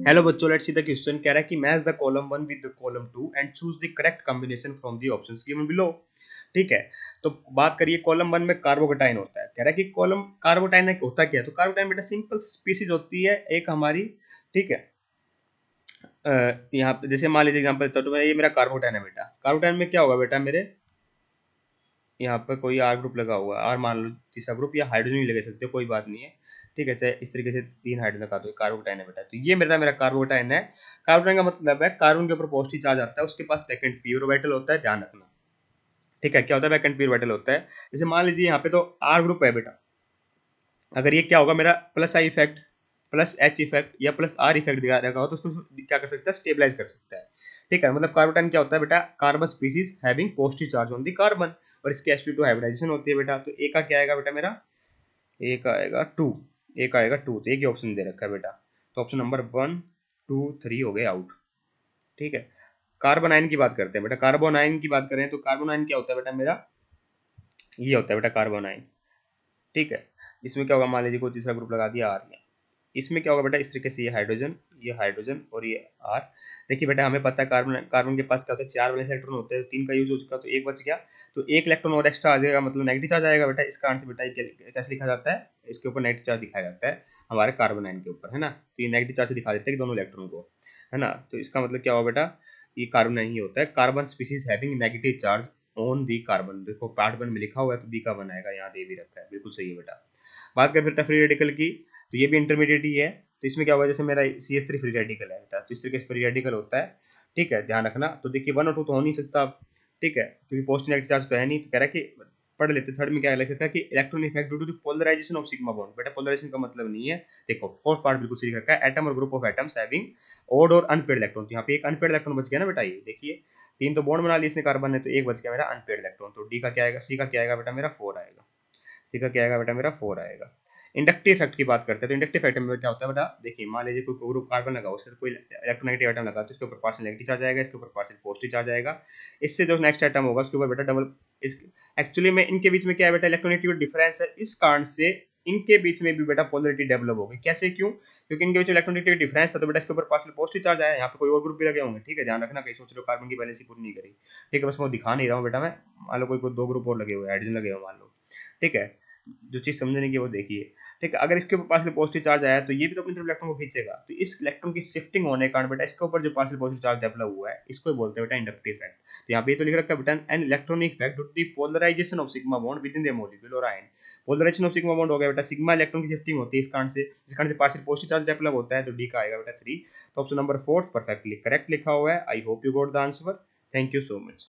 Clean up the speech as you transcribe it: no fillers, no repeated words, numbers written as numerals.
Hello बच्चों, let's see the question. कह रहा है कि match the column 1 with the column 2 and choose the correct combination from the options given below. ठीक है, तो बात करिए कॉलम 1 में कार्बोकेटाइन होता है। कह रहा है कि कॉलम कार्बोकेटाइन होता क्या है, तो कार्बोकेटाइन बेटा सिंपल स्पीसीज होती है एक हमारी। ठीक है, यहाँ पे जैसे मान लीजिए एग्जांपल देता हूं, तो ये मेरा कार्बोकेटाइन है बेटा। कार्बोकेटाइन में क्या होगा बेटा, मेरे यहाँ पर कोई आर ग्रुप लगा हुआ है, आर मान लो तीसरा ग्रुप, या हाइड्रोजन ही लगा सकते हो, कोई बात नहीं है। ठीक है, चाहे इस तरीके से 3 हाइड्रोजन लगा दो, कार्बोकेटाइन है बेटा। तो ये मेरा कार्बोकेटाइन है। कार्बोकेटाइन का मतलब है कार्बन के ऊपर पॉजिटिव चार्ज आता है, उसके पास वैकेंट पी ऑर्बिटल होता है, ध्यान रखना। ठीक है, क्या होता है, वैकेंट पी ऑर्बिटल होता है। जैसे मान लीजिए यहाँ पे तो आर ग्रुप है बेटा, अगर ये क्या होगा मेरा plus I effect, plus H effect या प्लस आर इफेक्ट दिखा रखा हो, तो उसको क्या कर सकता है, स्टेबलाइज कर सकता है। ठीक है, मतलब कार्बोटाइन क्या होता है बेटा, carbon species having positive charge on the carbon, और इसकी sp2 हाइब्रिडाइजेशन होती है बेटा। तो ए का क्या आएगा बेटा मेरा, ए का आएगा 2, ए का आएगा 2, तो एक ही ऑप्शन दे रखा है बेटा। तो ऑप्शन नंबर 1 2 3 हो गए आउट। ठीक है, कार्बोनाइन की बात करते हैं बेटा। कार्बोनाइन की बात करें तो कार्बोनाइन क्या होता है बेटा मेरा, ये होता है बेटा कार्बोनाइन। ठीक है, इसमें क्या होगा, मान लीजिए कोई तीसरा ग्रुप लगा दिया आर, इसमें क्या होगा बेटा, इस तरीके से ये हाइड्रोजन और ये आर। देखिए बेटा, हमें पता है कार्बन कार्बन के पास क्या होता है, 4 वैलेंस इलेक्ट्रॉन होते हैं, 3 का यूज हो चुका, तो एक बच गया। तो एक इलेक्ट्रॉन और एक्स्ट्रा आ जाएगा, मतलब नेगेटिव चार्ज आएगा बेटा। इसका आंसर बेटा कैसे लिखा जाता है, इसके ऊपर नेगेटिव चार्ज दिखाया जाता है हमारे कार्बन आयन के ऊपर, है ना। तो ये नेगेटिव चार्ज से दिखा देते हैं कि दोनों इलेक्ट्रॉन को, है ना। तो इसका मतलब क्या होगा बेटा, ये कार्बन आयन ही होता है। Carbon species having negative charge on the carbon. देखो पार्ट 1 में लिखा हुआ है, तो बी का 1 आएगा, यहाँ दे भी रखा है, बिल्कुल सही है बेटा। बात करें फिर फ्री रेडिकल की, तो ये भी इंटरमीडिएट ही है। तो इसमें क्या होगा, जैसे मेरा CH3 फ्री रेडिकल है बेटा, तो इस तरीके से फ्री रेडिकल होता है। ठीक है, ध्यान रखना। तो देखिए 1 और 2 तो हो नहीं सकता अब, ठीक है, क्योंकि पॉजिटिव नेगेटिव चार्ज तो है नहीं। तो कह रहा है कि पढ़ लेते, थर्ड में क्या लिखा है कि electron effect due to polarization of sigma bond. बेटा पोलराइजेशन का मतलब नहीं है, देखो फोर्थ पार्ट बिल्कुल सही रखा है, एटम और group of atoms having odd और अनपेड इलेक्ट्रॉन। तो यहाँ पे एक अनपेड इलेक्ट्रॉन बच गया ना बेटा, ये देखिए 3 तो बॉन्ड बना लिया इसने कार्बन ने, तो एक बच गया मेरा अनपेड इलेक्ट्रॉन। तो डी का क्या आएगा, सी का क्या आएगा बेटा मेरा 4 आएगा, सी का क्या आएगा बेटा मेरा 4 आएगा। इंडक्टिव इफेक्ट की बात करते हैं, तो इंडक्टिव इफेक्ट में क्या होता है बेटा, देखिए मान लीजिए कोई ग्रुप कार्बन लगा, उससे कोई इलेक्ट्रोनेगेटिव आइटम लगा, तो इसके ऊपर पार्शियल नेगेटिव चार्ज आएगा, इसके ऊपर पार्शियल पॉजिटिव चार्ज आएगा। इससे जो नेक्स्ट आइटम होगा उसके ऊपर बेटा डबल, इस एक्चुअली में इनके बीच में क्या है बेटा, इलेक्ट्रोनेगेटिव डिफरेंस है, इस कारण से इनके बीच में भी बेटा पोलरिटी डेवलप होगी। कैसे, क्यों, क्योंकि इनके बीच इलेक्ट्रोनेगेटिव डिफरेंस है, तो बेटा इसके ऊपर पार्शियल पॉजिटिव चार्ज आया, यहाँ पे कोई और ग्रुप भी लगे होंगे। ठीक है, ध्यान रखना, कहीं सोच रहे हो कार्बन की बैलेंस ही पूरी नहीं करी। ठीक है, बस मैं दिखा नहीं रहा हूँ बेटा, मैं मान लो कोई 2 ग्रुप और लगे हुए, हाइड्रोजन लगे हुए मान लो। ठीक है, जो चीज समझने की वो देखिए। ठीक है, अगर इसके ऊपर पार्शियल पॉजिटिव चार्ज आया, तो ये भी तो अपनी तरफ इलेक्ट्रॉन को खींचेगा। तो इस इलेक्ट्रॉन की शिफ्टिंग होने के कारण बेटा इसके ऊपर जो पार्शियल पॉजिटिव चार्ज डेवलप हुआ है, इसको बोलते हैं बेटा इंडक्टिव इफेक्ट। तो यहाँ पे तो लिख रखा है बेटा an electronic effect due to the polarisation of sigma bond within the molecule or ion. Polarisation of sigma bond हो गया बेटा, सिग्मा इलेक्ट्रॉन की शिफ्टिंग होती है, इस कारण से पार्शियल पॉजिटिव चार्ज डेवलप होता है। तो डी का आएगा बेटा 3। तो ऑप्शन नंबर 4 परफेक्टली करेक्ट लिखा हुआ है। I hope you got the answer. Thank you so much.